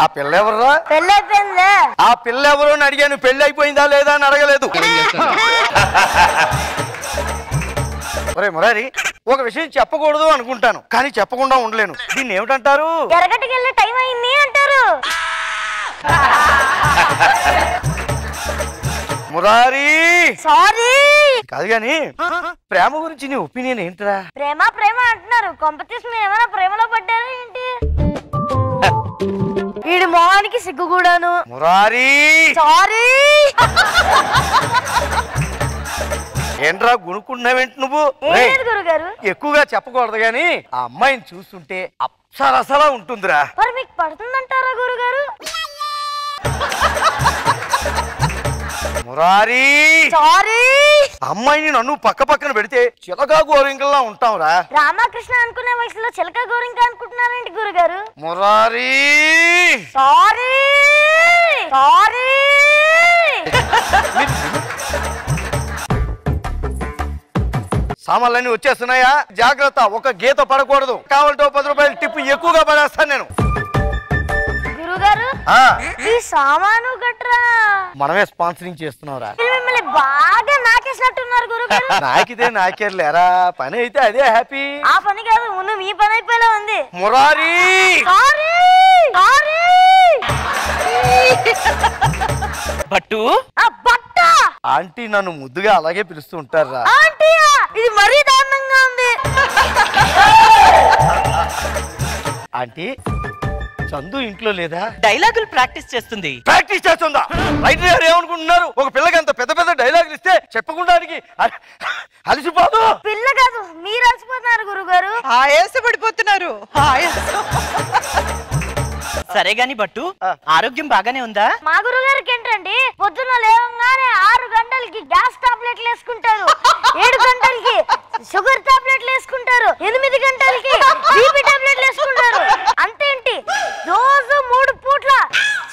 ఆ పిల్ల ఎవర్రా? పెళ్ళైపోయిందా? ఆ పిల్ల ఎవరు అని అడిగాను, పెళ్లి అయిపోయిందా లేదా అని అడగలేదు. ఒరే మురారి, ఒక విషయం చెప్పకూడదు అనుకుంటాను కానీ చెప్పకుండా ఉండలేను. దీన్ని ఏమిటంటారు? ఎరగటికి వెళ్ళే టైం అయింది అంటారు. మురారి సారీ. కాదు గాని ప్రేమ గురించి నీ ఒపీనియన్ ఏంటిరా? ప్రేమ ప్రేమ అంటున్నారు, కొంపతీసి మీరు ఏమైనా ప్రేమలో పడ్డారా ఏంటి? వీడి మొహానికి సిగ్గు కూడాను. మురారి సారీ. ఏంట్రా గుణుకున్నావేంటి నువ్వు? గురుగారు ఎక్కువగా చెప్పకూడదు గాని ఆ అమ్మాయిని చూస్తుంటే అప్సరసలా ఉంటుందిరా. మరి మీకు పడుతుందంటారా గురుగారు? మురారి సారీ. అమ్మాయిని నన్ను పక్క పక్కన పెడితే చిలకా గోరింకల్లా ఉంటావురా. రామకృష్ణ అనుకునే వయసులో చిలక గోరింక అనుకుంటున్నారేంటి గురుగారు? మురారి సారీ. సారీ. సామాన్లన్నీ వచ్చేస్తున్నాయా? జాగ్రత్త, ఒక గీత పడకూడదు. కావాలంటే 10 రూపాయలు టిప్పు ఎక్కువగా పడేస్తాను నేను. గురుగారు ఈ సామాను గట్రా మనమే స్పాన్సరింగ్ చేస్తున్నావురా. మిమ్మల్ని బాగా నాకేసినట్టున్నారు గురుగారు. నాకితే నాకేర్లేరా, పని అయితే అదే హ్యాపీ. ఆ పని కాదు, ముందు మీ పని అయిపోయేలా ఉంది. మురారి సారీ. సారీ. బట్టు బట్ట ఆంటీ నన్ను ముద్దుగా అలాగే పిలుస్తూ ఉంటారా? ఆంటీయా? ఇది మరీ దారుణంగా ఉంది. ఆంటీ చందు ఇంట్లో లేదా? డైలాగులు ప్రాక్టీస్ చేస్తుంది. ప్రాక్టీస్ చేస్తుందా? రైటర్ గారు ఏమనుకుంటున్నారు? ఒక పిల్లకి అంత పెద్ద పెద్ద డైలాగులు ఇస్తే చెప్పకుండా అలసిపోదు. పిల్ల కాదు, మీరు అలసిపోతున్నారు గురుగారు. ఆయాసపడిపోతున్నారు. సరే గాని బట్టు, ఆరోగ్యం బాగానే ఉందా? మా గురుగారికి ఏంటండి, పొద్దున్న లేవగానే 6 గంటలకి గ్యాస్ టాబ్లెట్లు వేసుకుంటారు, 7 గంటలకి షుగర్ టాబ్లెట్లు వేసుకుంటారు, 8 గంటలకి బీపీ టాబ్లెట్లు వేసుకుంటారు. అంతేంటి, రోజు 3 పూట్ల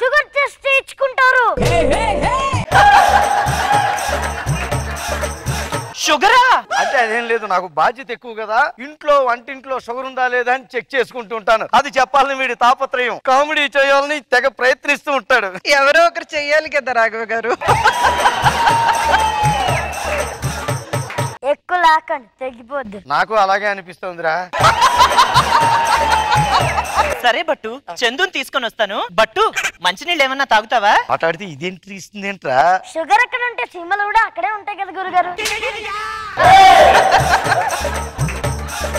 షుగర్ టెస్ట్ చేయించుకుంటారు. షుగరా? అంటే అదేం లేదు, నాకు బాధ్యత ఎక్కువ కదా. ఇంట్లో వంటింట్లో షుగర్ ఉందా లేదా అని చెక్ చేసుకుంటూ ఉంటాను. అది చెప్పాలని వీడి తాపత్రయం. కామెడీ చేయాలని తెగ ప్రయత్నిస్తూ ఉంటాడు. ఎవరో ఒకరు చెయ్యాలి కదా రాఘవ గారు. ఎక్కువ లాకండి, తగ్గిపోద్ది. నాకు అలాగే అనిపిస్తుందిరా. సరే బట్టు, చందుని తీసుకొని వస్తాను. బట్టు, మంచినీళ్ళు ఏమన్నా తాగుతావా? మాట్లాడితే ఇదేంటి ఇస్తుందేంట్రా? షుగర్ ఎక్కడ ఉంటే చీమలు కూడా అక్కడే ఉంటాయి కదా గురుగారు.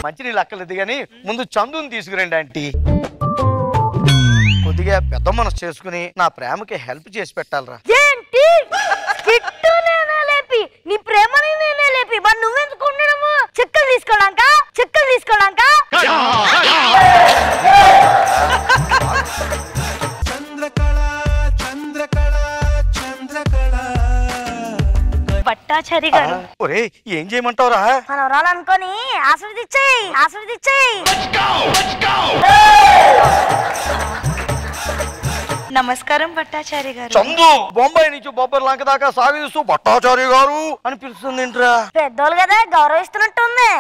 మంచినీళ్ళు అక్కర్లేదు కానీ ముందు చందుని తీసుకురండి ఆంటీ. కొద్దిగా పెద్ద మనసు చేసుకుని నా ప్రేమకి హెల్ప్ చేసి పెట్టాలరా. ఏంటి కిట్టు నేనే లేపి, నీ ప్రేమని నేనే లేపి, మరి నువ్వెందుకు ఉండడము? చెక్కలు తీసుకోడాక, చెక్కలు తీసుకోడాక. పట్టాచారి గారు, ఒరే ఏం చేయమంటావురా? మనం రాలనుకొని ఆశీర్వదించేయి, ఆశీర్వదించేయి. నమస్కారం భట్టాచారి గారు. చందు బొంబాయి నుంచి బొబ్బర్ లంక దాకా సాగిస్తూ భట్టాచారి గారు అని పిలుస్తుంది ఏంట్రా? పెద్దోళ్ళు కదా, గౌరవిస్తున్నట్టుంది.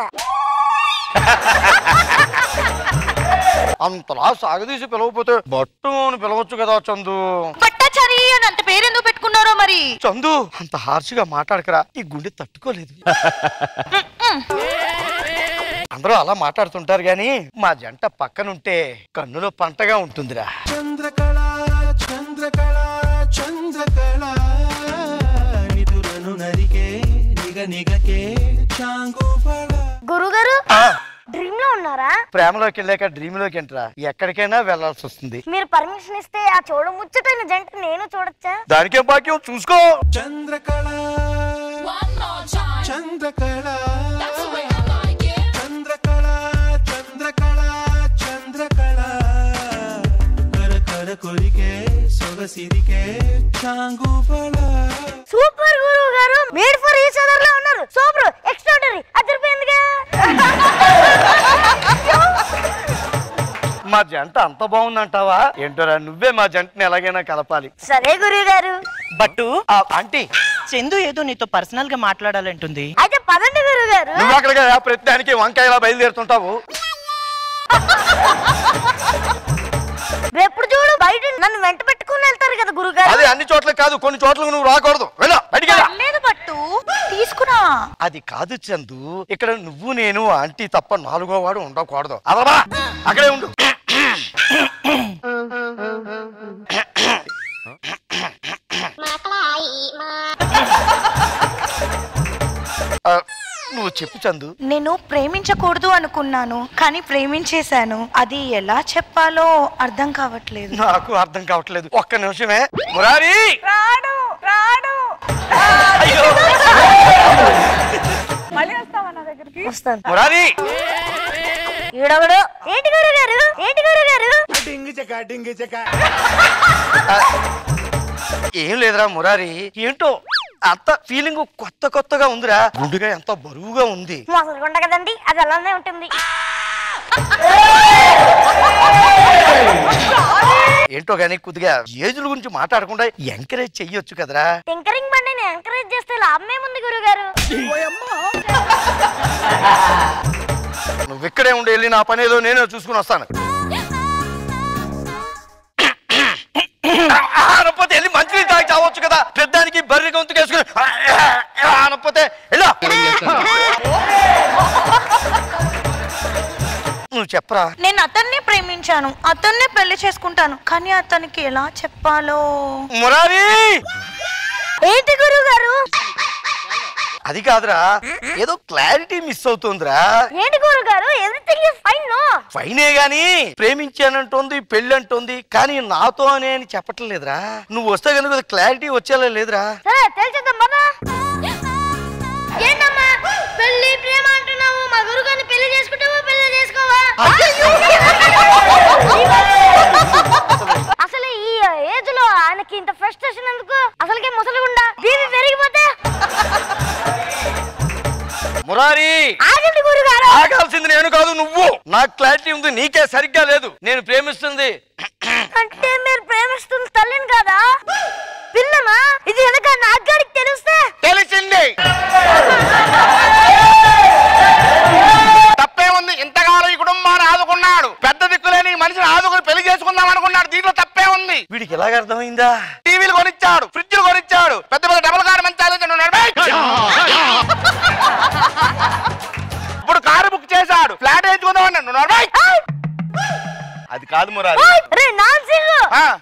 అంతలా సాగదీసి పిలవకపోతే బట్టు అని పిలవచ్చు కదా చందు. భట్టాచారి అని అంత పేరెందుకు పెట్టుకున్నారో మరి. చందు అంత హార్ష్గా మాట్లాడకరా, ఈ గుండె తట్టుకోలేదు. అందరూ అలా మాట్లాడుతుంటారు గాని మా జంట పక్కనుంటే కన్నులో పంటగా ఉంటుందిరా. చంద్రకళ చంద్రకళ చంద్రకళ నిదురను నరికే నిగ నిగకే చాంగుపడ. గురుగారు డ్రీమ్ లో ఉన్నారా? ప్రేమలోకి వెళ్ళాక డ్రీమ్ లోకి ఎంట్రా, ఎక్కడికైనా వెళ్లాల్సి వస్తుంది. మీరు పర్మిషన్ ఇస్తే ఆ చూడ ముచ్చటైన జంట నేను చూడొచ్చా? దానికే బాక్యం, చూసుకో. చంద్రకళ చంద్రకళ చంద్రకళ చంద్రకళ చంద్రకళ కరకర కొరికే సొగసిరికే చాంగుపడ. సూపర్ గురువు గారు, మేడ్ ఫర్ ఈచ్ అదర్ లా ఉన్నారు. సూపర్, ఎక్స్ట్రాడనరీ, అదిరిపోయిందిగా. మా జంట అంత బాగుందంటావా? ఏంటోరా, నువ్వే మా జంటని ఎలాగైనా కలపాలి. సరే గురువు గారు. బట్టు ఆంటీ, చందు ఏదో నీతో పర్సనల్ గా మాట్లాడాలంటుంది. అయితే పదండి గురువు గారు. నువ్వు అక్కడిగా ప్రతిదానికి వంకాయలా బయలుదేరుతుంటావు. ఎప్పుడు చూడు బయట నన్ను వెంట పెట్టుకుని వెళ్తారు కదా గురుగారు. అది అన్ని చోట్ల కాదు, కొన్ని చోట్లకు నువ్వు రాకూడదు. వెళ్ళు బయటికి. లేదు పట్టు తీసుకురా. అది కాదు చందు, ఇక్కడ నువ్వు నేను ఆంటీ తప్ప 4వ వాడు ఉండకూడదు. అదమ్మా అక్కడే ఉండు. నువ్వు చెప్పు చందు. నేను ప్రేమించకూడదు అనుకున్నాను, కానీ ప్రేమించేశాను. అది ఎలా చెప్పాలో అర్థం కావట్లేదు. నాకు అర్థం కావట్లేదు. ఒక్క నిమిషమే. మురారి రాడు రాడు. అయ్యో మళ్ళీ వస్తావా నా దగ్గరికి? వస్తాను. మురారి ఈడొకడు. ఏంటి గురుగారు? ఏంటి గురుగారు? ఏం లేదురా మురారి, ఏంటో అంత ఫీలింగ్ కొత్తగా ఉందిరా. గుండెగా ఎంత బరువుగా ఉంది. మొసలుకుండ కదండి, అది అలానే ఉంటుంది. ఏంటో గానీ కొద్దిగా ఏజుల గురించి మాట్లాడకుండా ఎంకరేజ్ చెయ్యొచ్చు కదరా. టింకరింగ్ బండిని ఎంకరేజ్ చేస్తే లాభమేముంది గురుగారు? నువ్వు ఇక్కడే ఉండి వెళ్ళి నా పని ఏదో నేనే చూసుకుని వస్తాను. అనకపోతే వెళ్ళి మంచిని తాగి చావచ్చు కదా. పెద్దానికి బర్రె గొంతుకు వేసుకుని అనకపోతే వెళ్ళా. నువ్వు చెప్పరా. నేను అతన్ని ప్రేమించాను, అతన్నే పెళ్లి చేసుకుంటాను, కానీ అతనికి ఎలా చెప్పాలో. మురారి ఏంటి గురుగారు? అది కాదురా, ఏదో క్లారిటీ మిస్ అవుతుందిరా. ఏంటి గురుగారు? Everything is fine. నో ఫైనే గాని ప్రేమించానంటోంది, పెళ్లి అంటోంది, కానీ నాతో అనే అని చెప్పట్లేదురా. నువ్వు వస్తే కనుక క్లారిటీ వచ్చేలా లేదురా. సరే తెలిసేద్దాం బాబా. ఏంటమ్మా పెళ్లి ప్రేమ అంటున్నావు? మా గురుగారిని పెళ్లి చేసుకుంటావా పెళ్లి చేసుకోవా? అసలు ఈ ఏజ్ లో ఆయనకి ఇంత ఫ్రస్ట్రేషన్ ఎందుకు? అసలుకే ముసలిగుండా బీపీ పెరిగిపోతే. మురారి ఆగండి గురుగారు. ఆగాల్సింది నేను కాదు నువ్వు. నాకు క్లారిటీ ఉంది, నీకే సరిగ్గా లేదు. నేను ప్రేమిస్తుంది అంటే మీరు ప్రేమిస్తుంది తల్లిని కాదా పిల్లనా? ఇది వెనక నాగాడికి తెలిస్తే. తెలిసింది. తప్పే ఉంది. ఇంతకాలం ఈ కుటుంబాన్ని ఆదుకున్నాడు, పెద్ద దిక్కులేని మనిషిని ఆదుకుని పెళ్లి చేసుకుందాం అనుకున్నాడు. దీంట్లో తప్పే ఉంది. వీడికి ఎలాగ అర్థమైందా? టీవీలు కొనిచ్చాడు, ఫ్రిడ్జ్లు కొనిచ్చాడు, పెద్ద పెద్ద డబుల్ కార్ మంచాలు ఇప్పుడు కారు బుక్ చేశాడు, ఫ్లాట్ వేయించుకుందామన్నాడు. అది కాదు మురారి.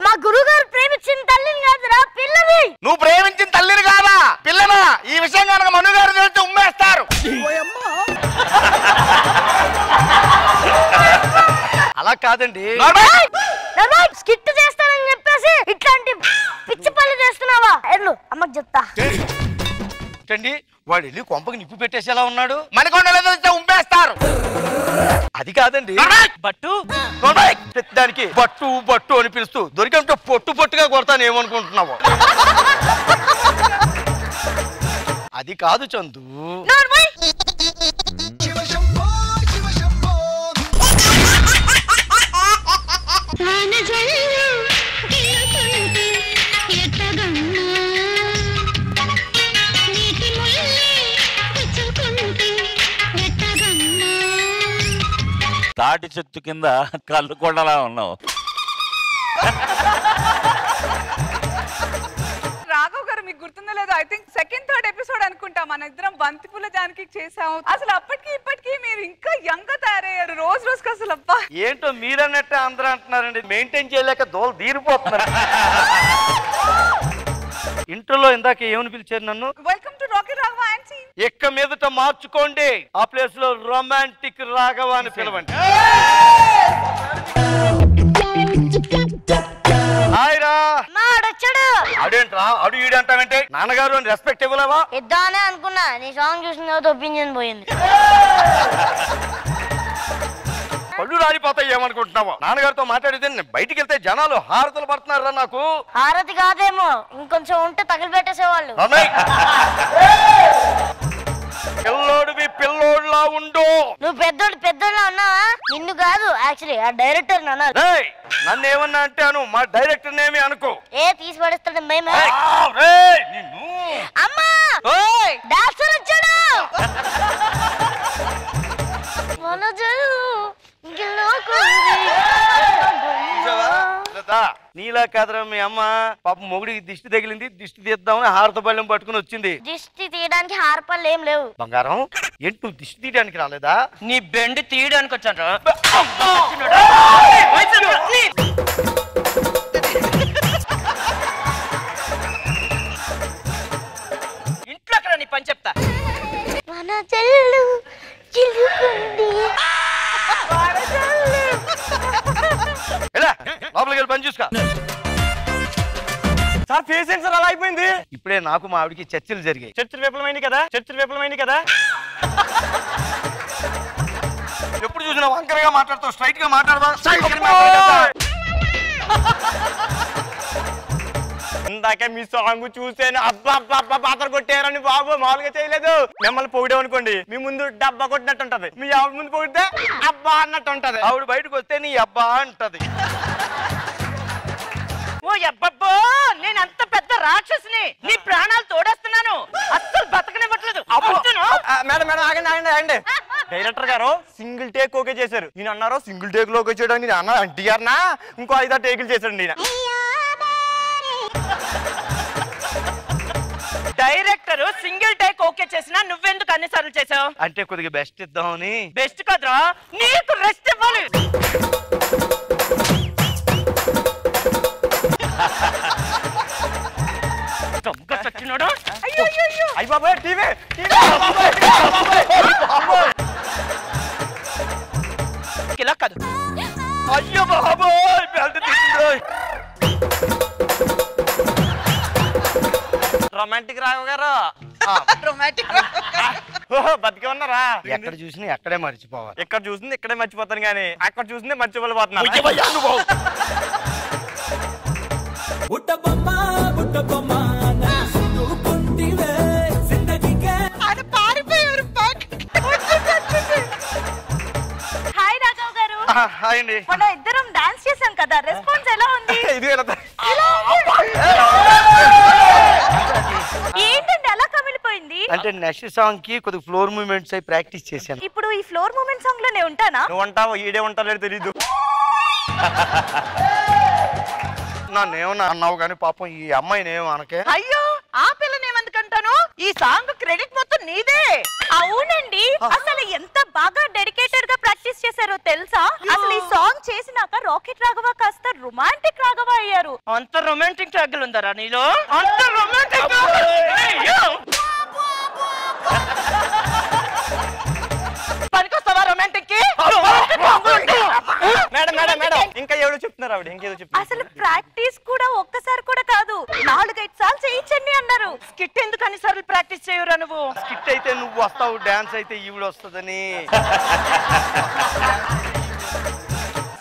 మా గురుగారు ప్రేమించిన తల్లిని కాదురా పిల్లని. నువ్వు ప్రేమించిన తల్లిని కాదా పిల్లనా? ఈ విషయం కనుక మను గారు తెలిస్తే ఉమ్మేస్తారు. అలా కాదండి. స్కిట్ చేస్తానని చెప్పేసి ఇట్లాంటి పిచ్చి పనులు చేస్తున్నావా? ఎల్లు అమ్మకి చెప్తా. వాడు వెళ్ళి కొంపకి నిప్పు పెట్టేసేలా ఉన్నాడు. మనకొండలేదో ఉమ్మేస్తారు. అది కాదండి. బట్టు దానికి బట్టు బట్టు అని పిలుస్తూ దొరికంటే పొట్టు పొట్టుగా కొడతాను ఏమనుకుంటున్నావు? అది కాదు చందు. తాటి చెట్టు కింద కళ్ళు కొండలా ఉన్నావు. రాఘవ్ గారు మీకు గుర్తుందో లేదో, I think second third episode అనుకుంటా, మన ఇద్దరం బంతిపూల జానకి చేసాము. అసలు అప్పటికి ఇప్పటికి మీరు ఇంకా యంగ్ గా తయారయ్యారు రోజు రోజుకి. అసలు అబ్బా ఏంటో మీరన్నట్టే అందరూ అంటున్నారండి. మెయింటైన్ చేయలేక దోలు తీరిపోతున్నారు. ఇంటర్లో ఇందాక ఏమని పిలిచారు నన్ను? Welcome to Rocky Raghava aunty. ఎక్క మీదట మార్చుకోండి, ఆ ప్లేస్ లో రొమాంటిక్ రాఘవ అని పిలవండి. హాయ్ రా. అడేంట్రా అడు ఈడు అంటావంటే? నాన్నగారు అని రెస్పెక్ట్ ఇవ్వలేవా? ఇద్దానే అనుకున్నా, నీ సాంగ్ చూసిన తర్వాత ఒపీనియన్ పోయింది. పళ్ళు రాలిపోతాయి ఏమనుకుంటున్నావా? నాన్నగారితో మాట్లాడితే బయటికి వెళ్తే జనాలు హారతలు పడుతున్నారా నాకు? హారతి కాదేమో, ఇంకొంచెం ఉంటే తగిలి పెట్టేసేవాళ్ళు. పిల్లోడివి పిల్లోడ్లా ఉండు. నువ్వు పెద్దోళ్ళ ఉన్నావా? నిన్ను కాదు, యాక్చువల్లీ ఆ డైరెక్టర్ అన్నారు. నన్ను ఏమన్నా అంటాను, మా డైరెక్టర్ ఏమి అనుకో. తీసి పడేస్తాడు మేము. అమ్మా డాక్టర్ వచ్చాడు. నీలా కాదురా మీ అమ్మ పాప మొగుడికి దిష్టి తగిలింది, దిష్టి తీద్దామని హారత బళ్ళెం పట్టుకుని వచ్చింది. దిష్టి తీయడానికి హార్పళ్ళు ఏం లేవు. బంగారం ఏంటి నువ్వు దిష్టి తీయడానికి రాలేదా? నీ బెండ్ తీయడానికి వచ్చాను. ఇంట్లో అక్కడ నీ పని చెప్తా. మన చెల్లు చిలుకుంది. లోపలికి వెళ్ళి పని చూసుకో. సార్ ఫేస్ సెన్సర్ అలా అయిపోయింది. ఇప్పుడే నాకు మా ఆవిడికి చర్చలు జరిగాయి. చర్చలు విఫలమైంది కదా, చర్చలు విఫలమైంది కదా. ఎప్పుడు చూసినా వంకరగా మాట్లాడతావు, స్ట్రైట్ గా మాట్లాడదా? ఇందాక మీ సాంగ్ చూసాను, అబ్బా అబ్బా అబ్బా పాత్ర కొట్టారని బాబు మామూలుగా చేయలేదు. మిమ్మల్ని పొగిడాం అనుకోండి, మీ ముందు డబ్బా కొట్టినట్టు ఉంటది, మీ ఆవిడ ముందు పొగిడితే అబ్బా అన్నట్టు ఉంటది. ఆవిడ బయటకు వస్తే నీ అబ్బా అంటది. ఓ అబ్బబ్బో, నేను అంత పెద్ద రాక్షసిని, నీ ప్రాణాలు తోడేస్తున్నాను, అస్సలు బతకనివ్వట్లేదు. మేడం మేడం ఆగండి ఆగండి ఆగండి. డైరెక్టర్ గారు సింగిల్ టేక్ ఓకే చేశారు. నేను అన్నారు సింగిల్ టేక్ లో ఓకే చేయడానికి, నేను అన్నా ఎన్టీఆర్ నా ఇంకో 5 టేకులు చేశాడు. నేను డైరెక్టర్ సింగిల్ టేక్ ఓకే చేసినా నువ్వెందుకు అన్నిసార్లు చేసావు? అంటే కొద్దిగా బెస్ట్ ఇద్దామని. బెస్ట్ కదరా, నీకు రెస్ట్ ఇవ్వాలి. అయ్య బాబాయ్ టీవీ ఇలా కాదు. అయ్యో బాబోయ్ రొమాంటిక్ రావు గారు, రొమాంటిక్ బతికే ఉన్నారా? ఎక్కడ చూసినా ఎక్కడే మర్చిపోవాలి. ఎక్కడ చూసింది ఇక్కడే మర్చిపోతాను, కానీ అక్కడ చూసిందే మర్చిపోలేకపోతున్నాను. హాయ్ రాఘవ్ గారు. హాయ్ అండి. మన ఇద్దరం డాన్స్ చేసాం కదా, రెస్పాన్స్ ఎలా ఉంది? ఇది ఏంటండి అలా కమిలిపోయింది? అంటే నెక్స్ట్ సాంగ్ కి కొద్దిగా ఫ్లోర్ మూవ్మెంట్స్ అయి ప్రాక్టీస్ చేశాను. ఇప్పుడు ఈ ఫ్లోర్ మూమెంట్ సాంగ్ లోనే ఉంటానా? నువ్వు ఉంటావు, ఈడే ఉంటావు తెలీదు. నన్నేమన్నా అన్నావు కానీ పాపం ఈ అమ్మాయిని ఏమో అనకే. అయ్యో, ఆ పిల్లనేమందుకంటాను, ఈ సాంగ్ క్రెడిట్ మొత్తం నీదే. అవునండి, అసలు ఎంత బాగా డెడికేటెడ్ గా ప్రాక్టీస్ చేశారో తెలుసా? అసలు ఈ సాంగ్ చేసినాక రాకెట్ రాఘవ కాస్త రొమాంటిక్ రాఘవ అయ్యారు. అంత రొమాంటిక్ ట్యాగులు ఉందరా నీలో? అంత రొమాంటిక్ పనికొస్తావా రొమాంటిక్ కి? మేడం మేడం మేడం ఇంకా ఏదో చెప్తున్నారు ఆవిడ, ఇంకేదో చెప్తున్నారు. అసలు ప్రాక్టీస్ కూడా ఒక్కసారి కూడా కాదు, 4-5 సార్లు చేయించండి అన్నారు. స్కిట్ ఎందుకు అన్నిసార్లు ప్రాక్టీస్ చేయరా నువ్వు? స్కిట్ అయితే నువ్వు వస్తావు, డాన్స్ అయితే ఈవిడ వస్తుందని.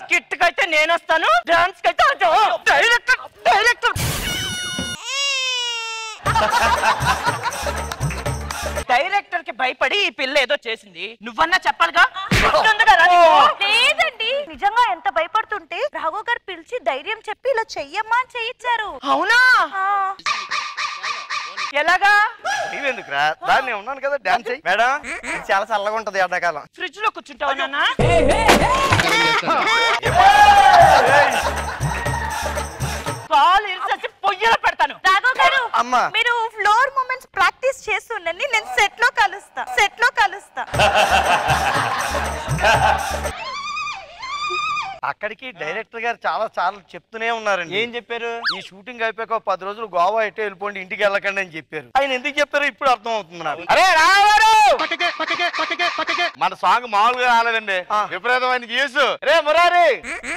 స్కిట్ కైతే నేను వస్తాను, డాన్స్ కైతే డైరెక్టర్ డైరెక్టర్ డైరెక్టర్ కి భయపడి ఈ పిల్ల ఏదో చేసింది, నువ్వన్నా చెప్పాలిగా. లేదండి, నిజంగా ఎంత భయపడుతుంటే రాఘవ్ గారు పిలిచి ధైర్యం చెప్పి ఇలా చెయ్యమ్మా అని చేయించారు. అవునా? ఎలాగా? నీవెందుకురా, దాన్ని ఉన్నాను కదా డాన్స్ అయ్యి. మేడం ఇది చాలా చల్లగా ఉంటది ఎండాకాలం. ఫ్రిడ్జ్ లో కూర్చుంటావా నాన్న? కాలు ఇరిసేసి పొయ్యిలో పెడతాను. రాఘవ్ గారు, అమ్మా. మీరు ఫ్లోర్ మూమెంట్స్ ప్రాక్టీస్ చేస్తుండండి, నేను సెట్ లో కలుస్తా. అక్కడికి డైరెక్టర్ గారు చాలా చాలా చెప్తూనే ఉన్నారండి. ఏం చెప్పారు? ఈ షూటింగ్ అయిపోయాక 10 రోజులు గోవా ఎట్టే వెళ్ళిపోండి, ఇంటికి వెళ్ళకండి అని చెప్పారు. ఆయన ఎందుకు చెప్పారు ఇప్పుడు అర్థం అవుతుంది నాకు. అరే రావారు, మన సాంగ్ మామూలుగా రాలేదండి, విపరీతమైన చేసు. రే మురారి,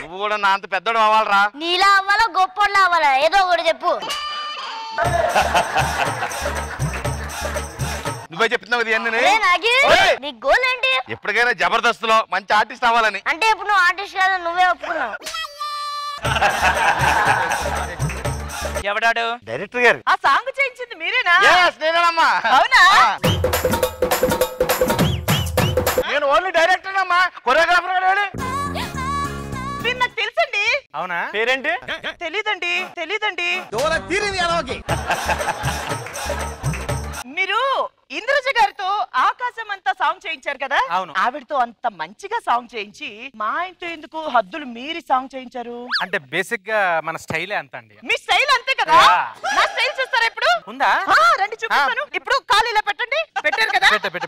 నువ్వు కూడా నా అంత పెద్దోడు అవ్వాలరా. నీలా అవ్వాలా, గొప్పోళ్ళ అవ్వాలా, ఏదో ఒకటి చెప్పు. నువ్వే చెప్తున్నావు ఇది అన్నీ. నీ గోల్ ఏంటి? ఎప్పటికైనా జబర్దస్త్ లో మంచి ఆర్టిస్ట్ అవ్వాలని. అంటే ఇప్పుడు నువ్వు ఆర్టిస్ట్ కాదు, నువ్వే ఒప్పుకున్నావు. ఎవడాడు? డైరెక్టర్ గారు. ఆ సాంగ్ చేయించింది మీరేనా? నేనేనమ్మా. అవునా? నేను ఓన్లీ డైరెక్టర్ అమ్మా, కొరియోగ్రాఫర్ మీరు నాకు తెలుసండి. అవునా? పేరేంటి? తెలీదండి. మీరు ఇంద్రజ గారితో ఆకాశం అంతా సాంగ్ చేయించారు కదా. అవును. ఆవిడతో అంత మంచిగా సాంగ్ చేయించి మా ఆయనతో ఎందుకు హద్దులు మీరి సాంగ్ చేయించారు? అంటే బేసిక్ గా మన స్టైలే అంత అండి. మీ స్టైల్ అంతే కదా. నా స్టైల్ చూస్తారా ఇప్పుడు? ఉందా? రండి చూపిస్తాను. ఇప్పుడు కాలు ఇలా పెట్టండి. పెట్టారు కదా. పెట్ట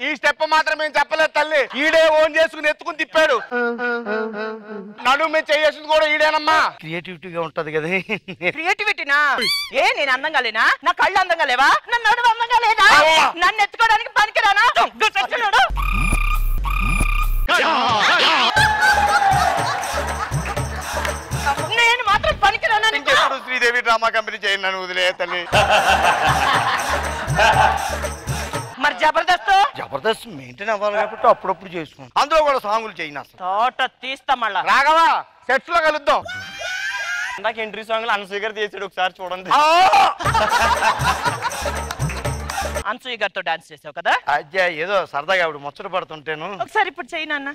ఈ స్టెప్ మాత్రం మేము చెప్పలేదు తల్లి. ఈడే ఓన్ చేసుకుని ఎత్తుకుని తిప్పాడు. నడుము మేము చేయాల్సింది కూడా ఈడేనమ్మా. క్రియేటివిటీగా ఉంటది కదా. క్రియేటివిటీనా? ఏ నేను అందంగా లేనా? నా కళ్ళు అందంగా లేవా? నా నడుము అందంగా లేదా? నన్ను ఎత్తుకోవడానికి పనికిరానా? నేను మాత్రం పనికిరానా? ఇంకెప్పుడు శ్రీదేవి డ్రామా కంపెనీ చేయండి, నన్ను వదిలే తల్లి. మరి జబర్దస్త్ జబర్దస్త్ మెయింటైన్ అవ్వాలి కాబట్టి అప్పుడప్పుడు చేసుకుంటాం. అందులో కూడా సాంగులు చేయను అసలు. తోట తీస్తా మళ్ళా. రాఘవా సెట్స్ లో కలుద్దాం. నాకు ఎంట్రీ సాంగ్ అనసూయ గారు చేసాడు, ఒకసారి చూడండి. అనసూయ గారితో డాన్స్ చేసావు కదా. అజ్జా ఏదో సరదాగా ఆవిడ ముచ్చట పడుతుంటేను. ఒకసారి ఇప్పుడు చెయ్యి నాన్న.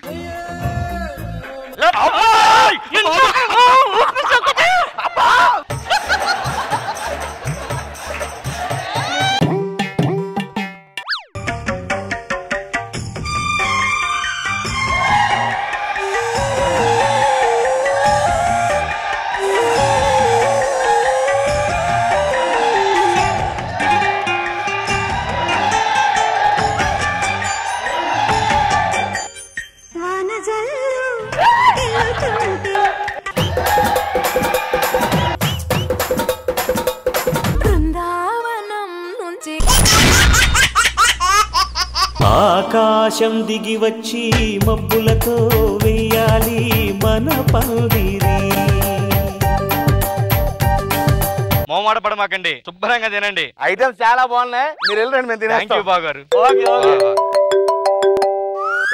ఆకాశం దిగి వచ్చి మబ్బులతో వెయ్యాలి మన పందిరి. మోమాట పడమాకండి, శుభ్రంగా తినండి. ఐటమ్స్ చాలా బాగున్నాయి, మీరు వెళ్ళండి మేము తినేస్తాం. బాగారు.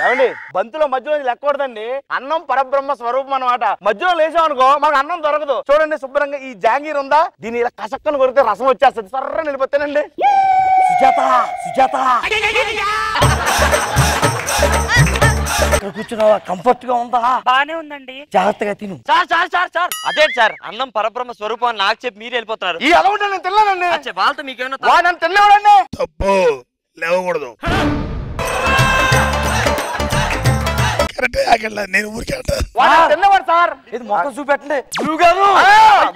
ఏమండి బంతులో మధ్యలో లెక్కకూడదండి. అన్నం పరబ్రహ్మ స్వరూపం అన్నమాట. మధ్యలో లేసాం అనుకో మాకు అన్నం దొరకదు. చూడండి శుభ్రంగా ఈ జాంగీర్ ఉందా, దీని ఇలా కసక్కను కొరితే రసం వచ్చేస్తుంది. సర్ర నిలిపోతానండి. సుజాత సుజాత ఇక్కడ కూర్చున్నావా? కంఫర్ట్ గా ఉందా? బానే ఉందండి. జాగ్రత్తగా తిను. సార్ అదే సార్, అన్నం పరబ్రహ్మ స్వరూపం అని నాకు చెప్పి మీరు వెళ్ళిపోతున్నారు. ఈ అలా ఉంటే నేను తిన్నానండి. వాళ్ళతో మీకేమన్నా నన్ను తినలేవాడండి. తప్పు లేవకూడదు. నేను తిన్నవాడు సార్. ఇది మొక్క చూపెట్టండి.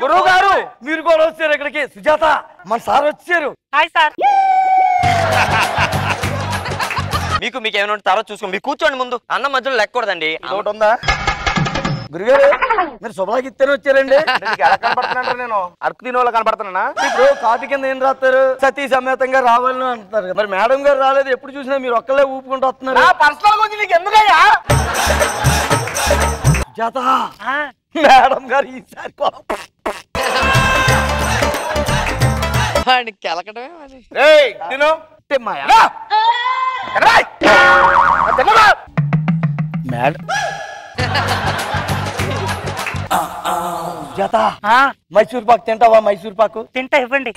గురువు గారు మీరు కూడా వచ్చారు ఇక్కడికి. సుజాత మన సార్ వచ్చారు. Hi sir. మీకు ఏమైనా తర్వాత చూసుకో. మీరు కూర్చోండి ముందు. అన్నం మధ్యలో లెక్కకూడదండి. ఒకటి ఉందా గురుగారు? మీరు శుభ్రాకి ఇస్తేనే వచ్చారండి. ఎలా కనపడుతున్నాడు? నేను అరకు తినే వాళ్ళు కనపడుతున్నా. ఇప్పుడు కాపీ కింద ఏం రాస్తారు? సతీ సమేతంగా రావాలని అంటున్నారు. మరి మేడం గారు రాలేదు. ఎప్పుడు చూసినా మీరు ఒక్కలే ఊపుకుంటూ వస్తున్నారు. పర్సనల్ గురించి నీకు ఎందుకయ్యా? జాత మేడం గారు ఈసారి తిను. మేడం జాత మైసూర్ పాకు తింటావా? మైసూర్ పాకు తింటా, ఇవ్వండి.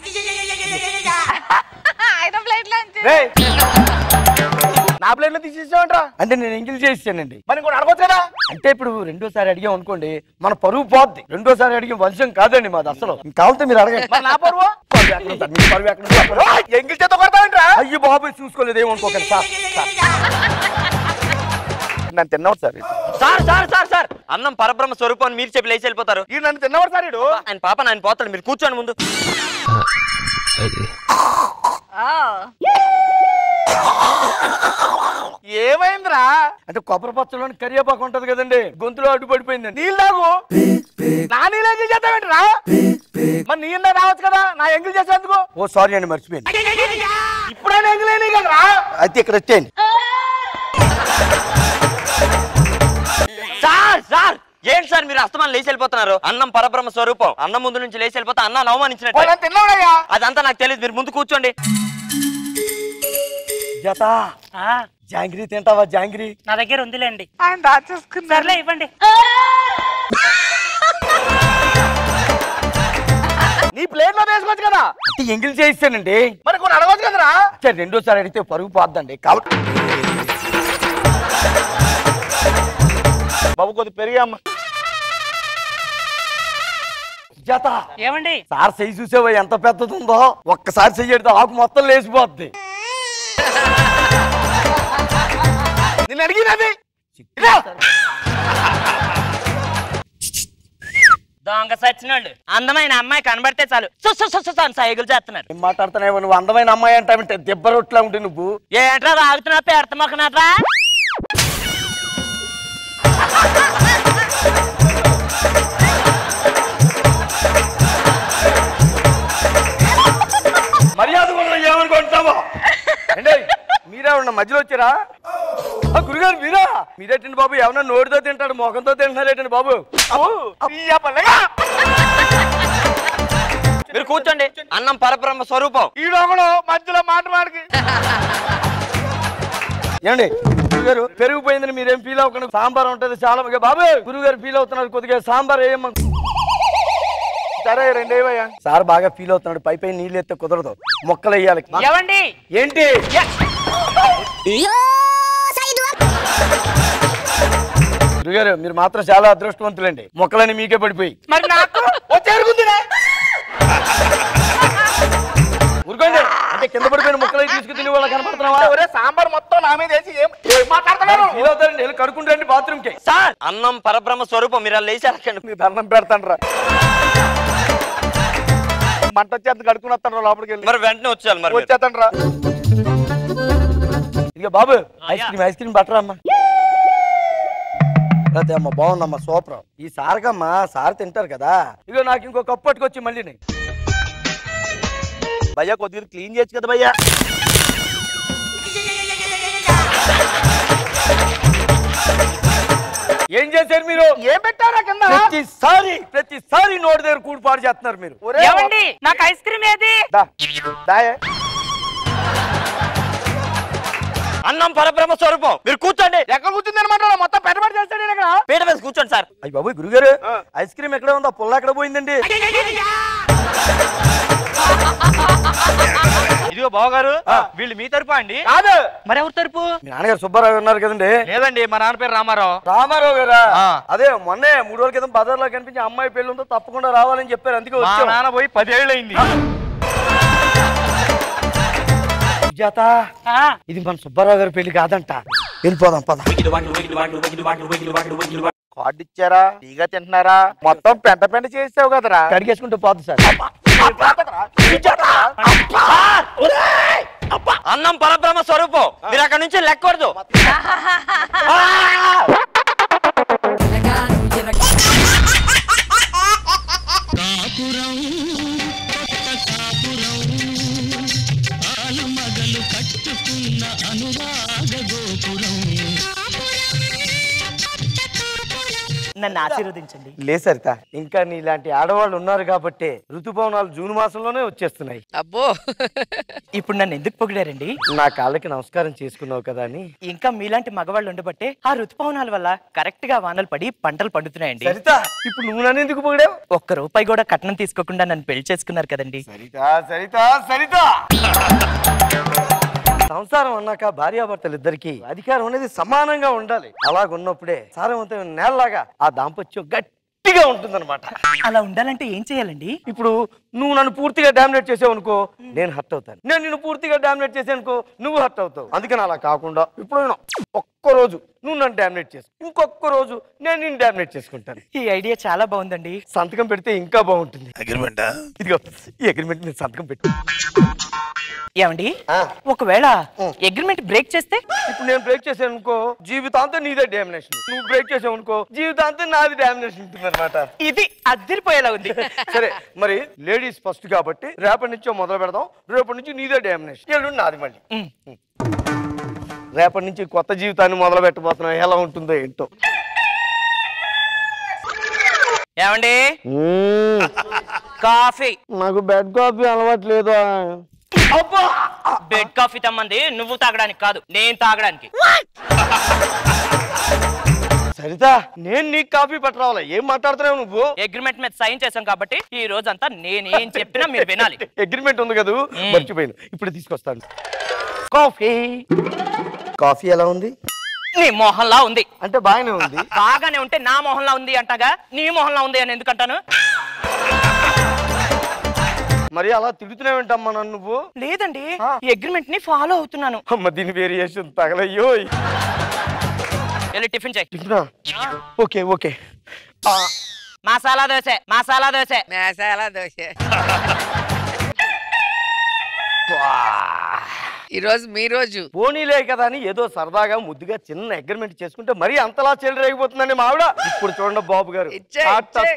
నా ప్లేట్ లో తీసేసావంట్రా? అంటే నేను ఎంగిల్ చేసానండి. మరి కూడా అడగొచ్చు కదా. అంటే ఇప్పుడు రెండోసారి అడిగాం అనుకోండి మన పరువు పోద్ది. రెండోసారి అడిగే వంశం కాదండి మాది అసలు. కావాలంటే మీరు అడగండి. నా పరువు ఎంగిల్ చేత కొడతావేంట్రా? అయ్యో బాబు చూసుకోలేదు, ఏమనుకోకండి సార్. నన్ను తిన్నవాడు సార్. సార్ అన్నం పరబ్రహ్మ స్వరూపం మీరు చెప్పి లేచి వెళ్ళిపోతారు. ఈ నన్ను తిన్నవాడు సార్. ఇడు ఆయన పాప ఆయన పోతాడు. మీరు కూర్చోండి ముందు. ఏమైందిరా? అంటే కొబ్బరి పచ్చలోని కరివేపాకు ఉంటది కదండి, గొంతులో అడ్డుపడిపోయిందండి. నీళ్ళు తాగు. నా నీళ్ళు ఎంగిల్ చేస్తావేంట్రా? మరి నీళ్ళ రావచ్చు కదా నా ఎంగిల్ చేసేందుకు. ఓ సారీ అండి, మర్చిపోయింది. ఇప్పుడైనా ఎంగిలేని కదరా. అయితే ఇక్కడ వచ్చేయండి. సార్ ఏంటి సార్ మీరు అస్తమానం లేచి వెళ్ళిపోతున్నారు? అన్నం పరబ్రహ్మ స్వరూపం. అన్నం ముందు నుంచి లేచి వెళ్ళిపోతే అన్నాన్ని అవమానించినట్టు. తిన్నావుడయ్యా. అదంతా నాకు తెలియదు. మీరు ముందు కూర్చోండి. జత జాంగ్రీ తింటావా? జాంగ్రీ నా దగ్గర ఉందిలేండి. ఆయన దాచేసుకున్నారులే, ఇవ్వండి. రెండో వేసుకోవచ్చు కదా. ఎంగిల్ చేయిస్తానండి. మరి కొన్ని అడగవచ్చు కదరా. రెండోసారి అడిగితే పరుగు పోద్దండి కాబట్టి బాబు కొద్ది పెరిగామ్మా. జత ఏమండి సార్ చెయ్యి చూసేవా ఎంత పెద్దది ఉందో. ఒక్కసారి చెయ్యడితే ఆకు మొత్తం లేచిపోద్ది. నిన్ను అడిగినది దొంగ సచ్చినాడు. అందమైన అమ్మాయి కనబడితే చాలు సైకిల్ చేస్తున్నాడు. ఏం మాట్లాడుతున్నావు నువ్వు? అందమైన అమ్మాయి అంటావంటే దెబ్బ రొట్లా ఉంటే నువ్వు. ఏంట్రా తాగుతున్నా పెడతమొకనాట్రా. మర్యాద ఏమనుకుంటావా? అంటే మీరే ఉన్న మధ్యలో వచ్చారా? గురుగారు మీరా? మీరేటండి బాబు? ఏమన్నా నోటితో తింటాడు మొఖంతో తింటున్నారేటండి బాబు? మీరు కూర్చోండి. అన్నం పరబ్రహ్మ స్వరూపం. ఈడొకడు మధ్యలో మాట మాటకి. ఏమండి గురుగారు పెరిగిపోయిందని మీరేం ఫీల్ అవ్వకుండా సాంబార్ ఉంటది చాలా. బాబు గురుగారు ఫీల్ అవుతున్నారు కొద్దిగా సాంబార్ వేయమ్మ. సరే రెండేవయ్యా. సార్ బాగా ఫీల్ అవుతున్నాడు. పై పై నీళ్ళు ఎత్తే కుదరదు, మొక్కలు వేయాలి. ఏమండి ఏంటి గురుగారు మీరు మాత్రం చాలా అదృష్టవంతులండి. మొక్కలని మీకే పడిపోయి. మరి నాకు ఊరుకోండి. అంటే కింద పడిపోయిన మొక్కలు తీసుకు తిని వాళ్ళ కనపడుతున్నావా? సాంబార్ మొత్తం నా మీద వేసి ఏం మాట్లాడుతున్నారు? ఫీల్ అవుతారండి. వెళ్ళి కడుక్కుంటారండి బాత్రూమ్ కి. సార్ అన్నం పరబ్రహ్మ స్వరూపం. మీరు లేచి మీకు అన్నం పెడతాను రా. మంట వచ్చేంత కడుక్కుని వస్తాను లోపలికి వెళ్ళి. మరి వెంటనే వచ్చేయాలి. మరి వచ్చేస్తాను రా. ఇక బాబు ఐస్ క్రీమ్ బట్టరా అమ్మా. అదే అమ్మ బాగుందమ్మా సూపర్. ఈ సార్కమ్మా సార్ తింటారు కదా. ఇక నాకు ఇంకో కప్పు పట్టుకొచ్చి మళ్ళీ భయ్యా కొద్దిగా క్లీన్ చేయొచ్చు కదా భయ్యా. ఏం చేశారు మీరు? ఏం పెట్టారా కింద? ప్రతిసారి నోటి దగ్గర కూడిపాడు చేస్తున్నారు మీరు. ఏమండి నాకు ఐస్ క్రీమ్ ఏది? అన్నం పరబ్రహ్మ స్వరూపం. మీరు కూర్చోండి. ఎక్కడ కూర్చుంది అనమాట? మొత్తం పెట్టబడి చేస్తాడు ఇక్కడ. పీట వేసి కూర్చోండి సార్. అయ్యి బాబు గురుగారు ఐస్ క్రీమ్ ఎక్కడ ఉందా? పుల్ల ఎక్కడ పోయిందండి? ఇదిగో బావగారు వీళ్ళు మీ తరపు అండి? కాదు. మరి ఎవరి తరపు? మీ నాన్నగారు సుబ్బారావు ఉన్నారు కదండి? లేదండి మా నాన్న పేరు రామారావు. రామారావు గారా? అదే మొన్నే 3 రోజుల క్రితం బజార్ లో కనిపించి అమ్మాయి పెళ్లి ఉందో తప్పకుండా రావాలని చెప్పారు. అందుకే వచ్చాం. నాన్న పోయి 10 ఏళ్ళు అయింది. ఇది మన సుబ్బారావు గారి పెళ్లి కాదంట. వెళ్ళిపోదాం పద. కార్డు ఇచ్చారా? టీగా తింటున్నారా? మొత్తం పెంట పెంట చేసావు కదరా. కడిగేసుకుంటూ పోదు సార్. అన్నం పరబ్రహ్మ స్వరూపం. మీరు అక్కడ నుంచి లెక్కకూడదు. నన్ను ఆశీర్వదించండి. లే సరిత, ఇంకా నీలాంటి ఆడవాళ్ళు ఉన్నారు కాబట్టి ఋతుపవనాలు జూన్ మాసంలోనే వచ్చేస్తున్నాయి. అబ్బో ఇప్పుడు నన్ను ఎందుకు పొగిడారండి? నా కాళ్ళకి నమస్కారం చేసుకున్నావు కదా అని. ఇంకా మీలాంటి మగవాళ్ళు ఉండబట్టే ఆ ఋతుపవనాల వల్ల కరెక్ట్ గా వానలు పడి పంటలు పండుతున్నాయండి. సరిత ఇప్పుడు నువ్వు నన్ను ఎందుకు పొగిడావు? ₹1 కూడా కట్నం తీసుకోకుండా నన్ను పెళ్లి చేసుకున్నారు కదండి. సరిత సంసారం అన్నాక భార్యాభర్తలు ఇద్దరికి అధికారం అనేది సమానంగా ఉండాలి. అలాగున్నప్పుడే సారవంతమైన నేలలాగా ఆ దాంపత్యం గట్టిగా ఉంటుందన్నమాట. అలా ఉండాలంటే ఏం చేయాలండి? ఇప్పుడు నువ్వు నన్ను పూర్తిగా డామినేట్ చేసావు అనుకో, నేను హర్ట్ అవుతాను. నేను నిన్ను పూర్తిగా డామినేట్ చేసాను అనుకో, నువ్వు హర్ట్ అవుతావు. అందుకని అలా కాకుండా ఇప్పుడు ఒక్కరోజు నువ్వు నన్ను డామినేట్ చేసు, ఇంకొక రోజు నేను నిన్ను డామినేట్ చేసుకుంటాను. ఈ ఐడియా చాలా బాగుందండి. సంతకం పెడితే ఇంకా బాగుంటుంది. ఇదిగో ఈ అగ్రిమెంట్ మీద సంతకం పెట్టి. ఏమండి ఒకవేళ అగ్రిమెంట్ బ్రేక్ చేస్తే? ఇప్పుడు నేను బ్రేక్ చేశాను అనుకో జీవితాంతం నీదే డామినేషన్. నువ్వు బ్రేక్ చేసావు అనుకో జీవితాంతం నాది డామినేషన్ ఉంటుంది అనమాట. ఇది అదిరిపోయేలా ఉంది. సరే మరి లేడీస్ ఫస్ట్ కాబట్టి రేపటి నుంచో మొదలు పెడదాం. రేపటి నుంచి నీదే డామినేషన్, ఎల్లుండి నాది. మళ్ళీ రేపటి నుంచి కొత్త జీవితాన్ని మొదలు పెట్టబోతున్నాం. ఎలా ఉంటుందో ఏంటో. ఏమండి కాఫీ? నాకు బెడ్ కాఫీ అలవాట్లేదు. బెడ్ కాఫీ తమ్మంది నువ్వు తాగడానికి కాదు, నేను తాగడానికి. సరిత నేను నీకు కాఫీ పట్టరావాలా? ఏం మాట్లాడుతున్నావు నువ్వు? అగ్రిమెంట్ మీద సైన్ చేశాం కాబట్టి ఈ రోజంతా నేనేం చెప్పినా మీరు వినాలి. అగ్రిమెంట్ ఉంది కదా, మర్చిపోయాను. ఇప్పుడు తీసుకొస్తాను కాఫీ. కాఫీ ఎలా ఉంది? నీ మొహంలా ఉంది. అంటే బాగానే ఉంది. బాగానే ఉంటే నా మొహంలా ఉంది అంటగా, నీ మొహంలా ఉంది అని ఎందుకంటాను? మరి అలా తిడుతున్నావేంటమ్మా నన్ను నువ్వు? లేదండి, ఈ అగ్రిమెంట్ ని ఫాలో అవుతున్నాను. అమ్మ దీని వేరియేషన్ తగలయ్యో. వెళ్ళి టిఫిన్ చేయి. టిఫినా? Okay okay. మసాలా దోశ, మసాలా దోశ, మసాలా దోశ. ఈ రోజు మీ రోజు. పోనీలే కదా అని ఏదో సరదాగా ముద్దుగా చిన్న అగ్రిమెంట్ చేసుకుంటే మరీ అంతలా చెల్లరేగిపోతుందండి మా ఆవిడ. ఇప్పుడు చూడండి బాబు గారు,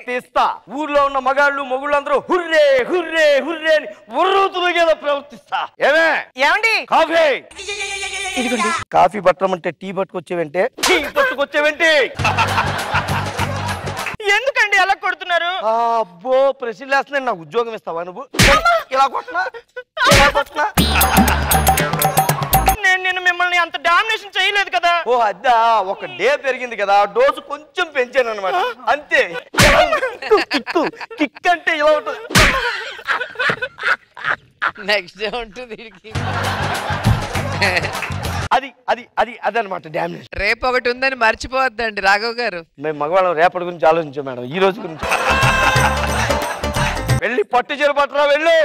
తీస్తా ఊర్లో ఉన్న మగాళ్ళు మొగుళ్ళు అందరూ హుర్రే హుర్రే హుర్రే అని ఉర్రూతులుగా ప్రవర్తిస్తా. ఏమండి కాఫీ ఇదిగోండి. కాఫీ పట్టమంటే టీ పట్టుకొచ్చేవంటే, టీ పట్టుకొచ్చేవంటే. ఎందుకండి అలా కొడుతున్నారు? అబ్బో ప్రశ్నలు వేస్తున్నాను. నాకు ఉద్యోగం ఇస్తావా నువ్వు? ఇలా కొట్టినా ఇలా కొట్టినా? నేను మిమ్మల్ని అంత డామినేషన్ చేయలేదు కదా. ఓ అద్దా, ఒక డే పెరిగింది కదా, డోసు కొంచెం పెంచాను అనమాట, అంతే. కిక్ అంటే ఇలా ఉంటుంది. నెక్స్ట్ డే ఉంటుంది. అది అది అది అదనమాట డామినేషన్. రేపు ఒకటి ఉందని మర్చిపోవద్దండి రాఘవ్ గారు. మేము మగవాళ్ళం రేపటి గురించి ఆలోచించాం మేడం, ఈ రోజు గురించి. వెళ్ళి పట్టు చీర పట్టరా వెళ్ళు.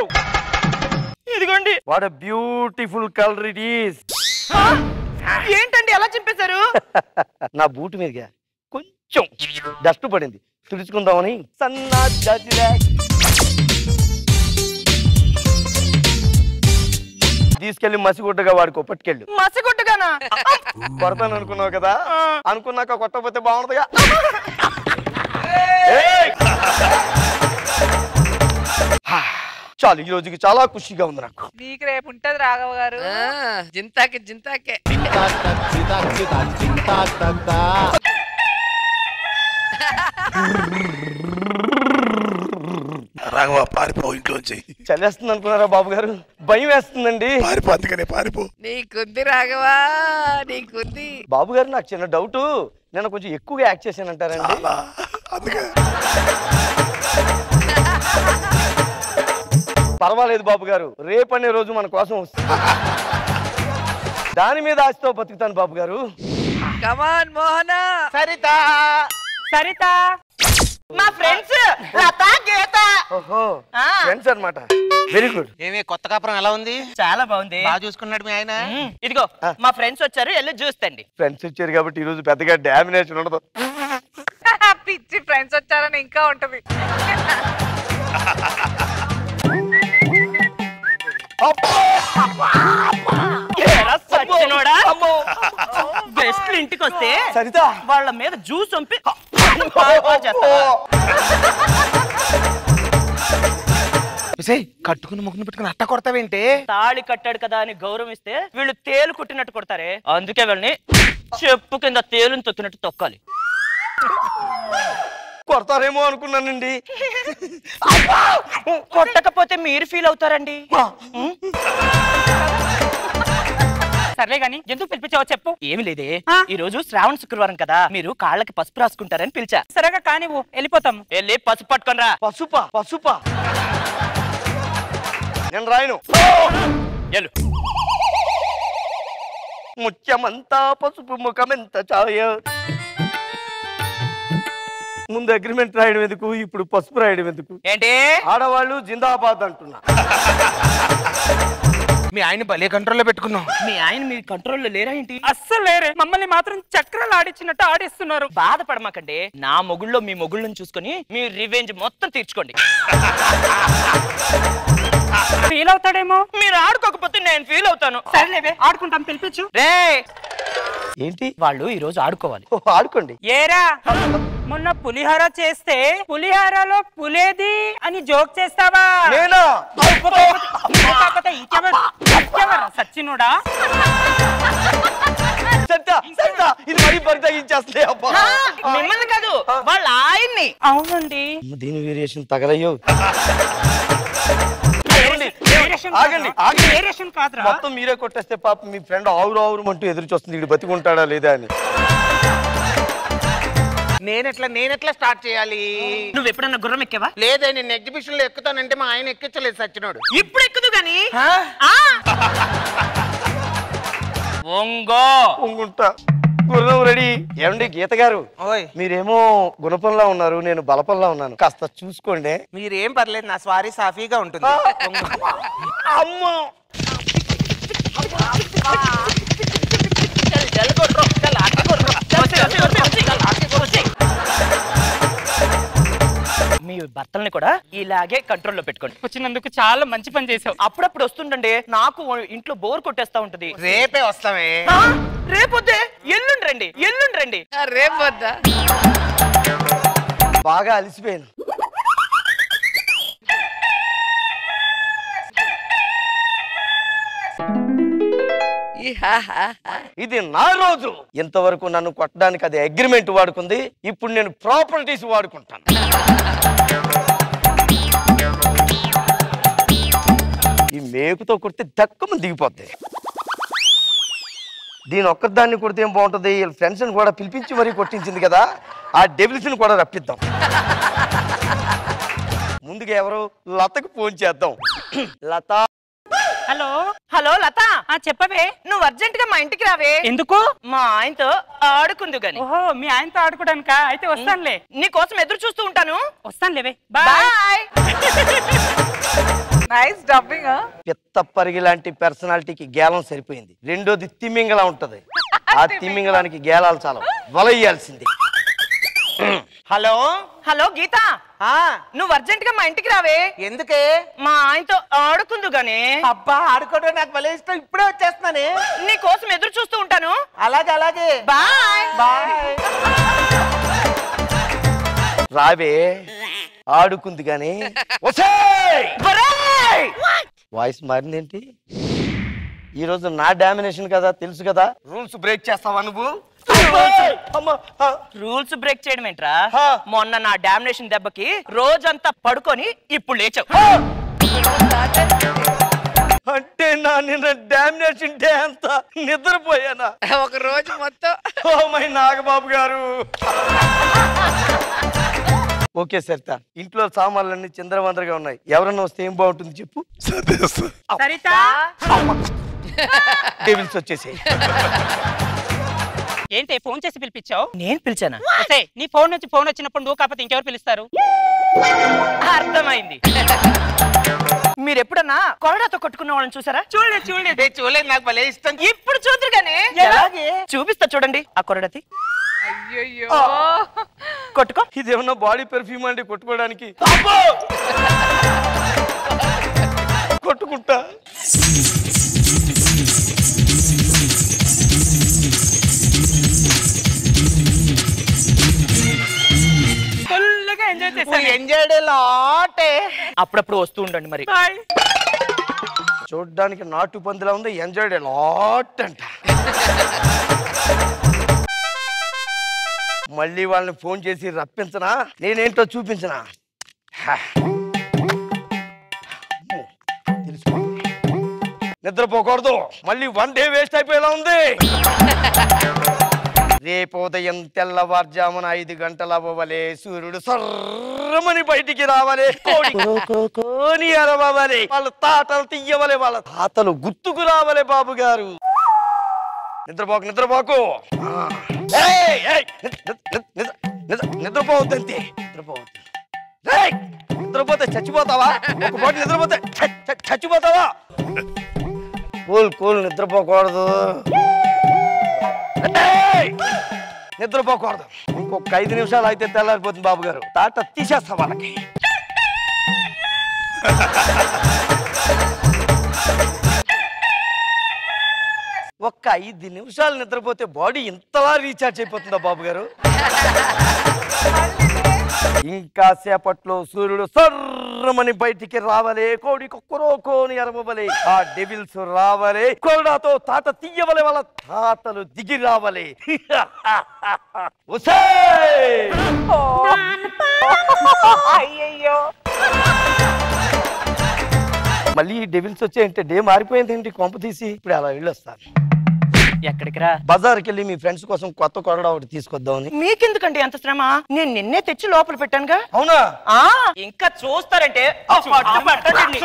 ఇదిగోండి. What a beautiful colour it is. ఏంటండి ఎలా చింపేశారు? నా బూట్ మీదుగా కొంచెం డస్ట్ పడింది, తుడుచుకుందామని సన్నా జాజిలా తీసుకెళ్లి మసిగుడ్డగా వాడికి పట్టుకెళ్ళు. మసిగుడ్డగానా? కొడతాను అనుకున్నావు కదా, అనుకున్నాక కొట్టకపోతే బాగుంటుందిగా. చాలు, ఈ రోజుకి చాలా ఖుషిగా ఉంది నాకు. మీకు రేపు ఉంటది రాఘవ్ గారు. జింతాకే జింతాకే. రాఘవ పారిపో ఇంట్లోంచి. చలేస్తుంది అనుకున్నారా బాబు గారు? భయం వేస్తుందండి. పారిపో, అందుకనే పారిపో. నీకుంది రాఘవా, నీకుంది. బాబు గారు నాకు చిన్న డౌట్, నేను కొంచెం ఎక్కువగా యాక్ట్ చేశానంటారండి? అందుకే పర్వాలేదు బాబు గారు, రేపనే రోజు మన కోసం వస్తుంది, దాని మీద ఆశతో బతుకుతాను బాబు గారు. కమాన్ మోహన. సరిత సరిత మా ఫ్రెండ్స్ లత గీత. ఓహో ఫ్రెండ్స్ అన్నమాట. Very good. ఏమే కొత్త కాపురం ఎలా ఉంది? చాలా బాగుంది. బాగా చూసుకున్నాడు మీ ఆయన. ఇదిగో మా ఫ్రెండ్స్ వచ్చారు, వెళ్ళి చూస్తండి. ఫ్రెండ్స్ వచ్చారు కాబట్టి ఈ రోజు పెద్దగా డామినేషన్ ఉండదు. పిచ్చి ఫ్రెండ్స్ వచ్చారని ఇంకా ఉంటది. గెస్ట్లు ఇంటికి వస్తే సరిత వాళ్ళ మీద జ్యూస్ పంపి కట్టుకుని ముగ్గును పెట్టుకుని అట్ట కొడతావేంటి? తాళి కట్టాడు కదా అని గౌరవిస్తే వీళ్ళు తేలు కుట్టినట్టు కొడతారే, అందుకే వీళ్ళని చెప్పు కింద తేలుని తొక్కినట్టు తొక్కాలి. కొడతారేమో అనుకున్నానండి. కొట్టకపోతే మీరు ఫీల్ అవుతారండి. సర్లే గాని ఎందుకు పిలిపించావో చెప్పు. ఏమి లేదే, ఈ రోజు శ్రావణ శుక్రవారం కదా, మీరు కాళ్ళకి పసుపు రాసుకుంటారని పిలిచా. సరేగా కానీ వెళ్ళిపోతాం. వెళ్ళి పసుపు పట్టుకొని రా. పసుపా? పసుపా నేను రాయను. వెళ్ళు. ముత్యమంతా పసుపు, ముఖమెంత ఛాయ. ముందు అగ్రిమెంట్ రాయడం ఎందుకు, ఇప్పుడు పసుపు రాయడం ఎందుకు? ఏంటి ఆడవాళ్ళు జిందాబాద్ అంటున్నా. మీ ఆయన భలే కంట్రోల్లో పెట్టుకున్నాం. మీ ఆయన మీ కంట్రోల్లో లేరా ఏంటి? అస్సలు లేరే, మమ్మల్ని మాత్రం చక్రాలు ఆడిచ్చినట్టు ఆడిస్తున్నారు. బాధపడమాకండి, నా మొగుళ్ళో మీ మొగుళ్ళని చూసుకొని మీ రివెంజ్ మొత్తం తీర్చుకోండి. ఫీల్ అవుతాడేమో. మీరు ఆడుకోకపోతే నేను ఫీల్ అవుతాను. సరేలేవే ఆడుకుంటాం, పిలిపించు. రే ఏంటి? వాళ్ళు ఈ రోజు ఆడుకోవాలి. ఆడుకోండి. ఏరా మొన్న పులిహోర చేస్తే పులిహోరలో పులేది అని జోక్ చేస్తావా? నేనా? సచ్చినోడా? ఇది మరీ బరితగించేస్తే మిమ్మల్ని కాదు, వాళ్ళ ఆయన్ని. అవునండి. దీని వేరియేషన్ తగలయ్యో. ఆగండి ఆగండి, మొత్తం మీరే కొట్టేస్తే పాప మీ ఫ్రెండ్ ఆవురు ఆవురు అంటూ ఎదురు చూస్తుంది, వీడు బతికుంటాడా లేదా అని. నేనెట్లా స్టార్ట్ చేయాలి? నువ్వు ఎప్పుడన్నా గుర్రం ఎక్కావా? లేదే, నేను ఎగ్జిబిషన్ లో ఎక్కుతానంటే మా ఆయన ఎక్కించలేదు సచ్చినోడు. ఇప్పుడు ఎక్కుదు గాని ఒంగో ఉంగుంటా. గుర్రం రెడీ. ఏమండి గీత గారు, మీరేమో గుణపంలా ఉన్నారు, నేను బలపంలా ఉన్నాను, కాస్త చూసుకోండి. మీరేం పర్లేదు, నా స్వారీ సాఫీగా ఉంటుంది. అమ్మో మీ భర్తల్ని కూడా ఇలాగే కంట్రోల్లో పెట్టుకోండి. వచ్చినందుకు చాలా మంచి పని చేసావు. అప్పుడప్పుడు వస్తుండండి, నాకు ఇంట్లో బోర్ కొట్టేస్తా ఉంటది. రేపే వస్తామే. రేపొద్దే ఎల్లుండి రండి. రేపు వద్దా? బాగా అలసిపోయాను. ఇది నా రోజు. ఇంతవరకు నన్ను కొట్టడానికి అది అగ్రిమెంట్ వాడుకుంది, ఇప్పుడు నేను ప్రాపర్టీస్ వాడుకుంటాను. ఈ మేకుతో కొడితే దక్కమని దిగిపోద్ది. దీని ఒక్కదాన్ని కొడితే ఏం బాగుంటుంది, ఫ్రెండ్స్ ని కూడా పిలిపించి మరీ కొట్టించింది కదా, ఆ డెవిల్స్ ని కూడా రప్పిద్దాం. ముందుగా ఎవరు లతకు ఫోన్ చేద్దాం. లత. హలో లత, చెప్పవే. నువ్వు అర్జెంట్ గా మా ఇంటికి రావే. ఎందుకు? మా ఆయనతో ఆడుకుందు గాని. ఓహో, మీ ఆయనతో ఆడుకోవడానికా? అయితే వస్తానులే. నీ కోసం ఎదురు చూస్తూ ఉంటాను. వస్తానులేవే. బాయ్. Nice dubbing. పెద్ద పరిగి లాంటి పర్సనాలిటీకి గేలం సరిపోయింది. రెండోది తిమ్మింగలా ఉంటది, ఆ తిమ్మింగలానికి గేలాలు చాలా వలయ్యాల్సింది. హలో గీత, నువ్వు అర్జెంట్ గా మా ఇంటికి రావే. ఎందుకే? మా ఆయనతో ఆడుకుందు గాని. అబ్బా, ఆడుకోవడం నాకు భలే ఇష్టం. ఇప్పుడే వచ్చేస్తున్నానే. నీ కోసం ఎదురు చూస్తూ ఉంటాను. అలాగే. బాయ్. రావే, ఆడుకుంది గాని. వాయిస్ మారిందేంటి? ఈ రోజు నా డామినేషన్ కదా, తెలుసు కదా. రూల్స్ బ్రేక్ చేస్తావా నువ్వు? రూల్స్ బ్రేక్ చేయడం ఏంట్రా? మొన్న నా డామినేషన్ దెబ్బకి రోజంతా పడుకొని ఇప్పుడు లేచావు. అంటే నా నిన్న డామినేషన్ డే అంతా నిద్రపోయానా? ఒక రోజు మొత్తం. ఓ మై నాగబాబు గారు. ఓకే సరిత, ఇంట్లో సామాన్లన్నీ చిందరవందరగా ఉన్నాయి. ఎవరన్నా వస్తే ఏం బాగుంటుంది చెప్పు. డెవిల్స్ వచ్చేసి. ఏంటి ఫోన్ చేసి పిలిపించావు? నేను పిలిచానా? నీ ఫోన్ నుంచి ఫోన్ వచ్చినప్పుడు నువ్వు కాకపోతే ఇంకెవరు పిలుస్తారు? అర్థమైంది. మీరు ఎప్పుడన్నా కొరడాతో కొట్టుకున్న వాళ్ళని చూసారా? చూడలేదు, నాకు భలే ఇష్టం. ఇప్పుడు చూద్దరు గానీ చూపిస్తా చూడండి ఆ కొరడతి. అయ్యయ్యో, కొట్టుకో. ఇదేమన్నా బాడీ పెర్ఫ్యూమ్ అండి కొట్టుకోవడానికి? కొట్టుకుంటా. అప్పుడప్పుడు వస్తూ ఉండండి మరి. చూడ్డానికి నాటు పందిలా ఉంది, ఎంజాయ్ లాట్ అంట. మళ్ళీ వాళ్ళని ఫోన్ చేసి రప్పించనా, నేనేంటో చూపించనా? నిద్రపోకూడదు, మళ్ళీ 1 డే వేస్ట్ అయిపోయేలా ఉంది. రేపు ఉదయం తెల్లవారుజామున 5 గంటల అవ్వవలే సూర్యుడు సర్రమని బయటికి రావాలి, కోని అరవాలి, వాళ్ళ తాతలు తీయవలే, వాళ్ళ తాతలు గుర్తుకు రావాలి. బాబు గారు నిద్రపోకు, నిద్రపోకు, నిద్రపోవద్దంతే, నిద్రపోవద్దు. నిద్రపోతే చచ్చిపోతావా? ఒక పూట నిద్రపోతే చచ్చిపోతావా? కూల్, నిద్రపోకూడదు, నిద్రపోకూడదు. ఇంకొక 5 నిమిషాలు అయితే తెల్లారిపోతుంది. బాబు గారు తాట తీసేస్తా వాళ్ళకి. ఒక్క 5 నిమిషాలు నిద్రపోతే బాడీ ఇంతలా రీఛార్జ్ అయిపోతుందా బాబు గారు? ఇంకా సేపట్లో సూర్యుడు సర్రమని బయటికి రావాలి, కోడి కొక్కరోకోని అరవవలే, ఆ డెవిల్స్ రావాలి, కొరడాతో తాట తీయవలే, వాళ్ళ తాతలు దిగి రావాలి. అయ్యయ్యో, మళ్ళీ డెవిల్స్ వచ్చాయంటే డే మారిపోయింది ఏంటి కొంప తీసి. ఇప్పుడు అలా వెళ్ళొస్తాను. ఎక్కడికి రా? బజార్కి వెళ్ళి మీ ఫ్రెండ్స్ కోసం కొత్త కొరడ ఒకటి తీసుకొద్దామని. మీకెందుకండి అంత శ్రమ? నేను నిన్నే తెచ్చి లోపల పెట్టానుగా. అవునా? ఇంకా చూస్తారంటే పట్టండి.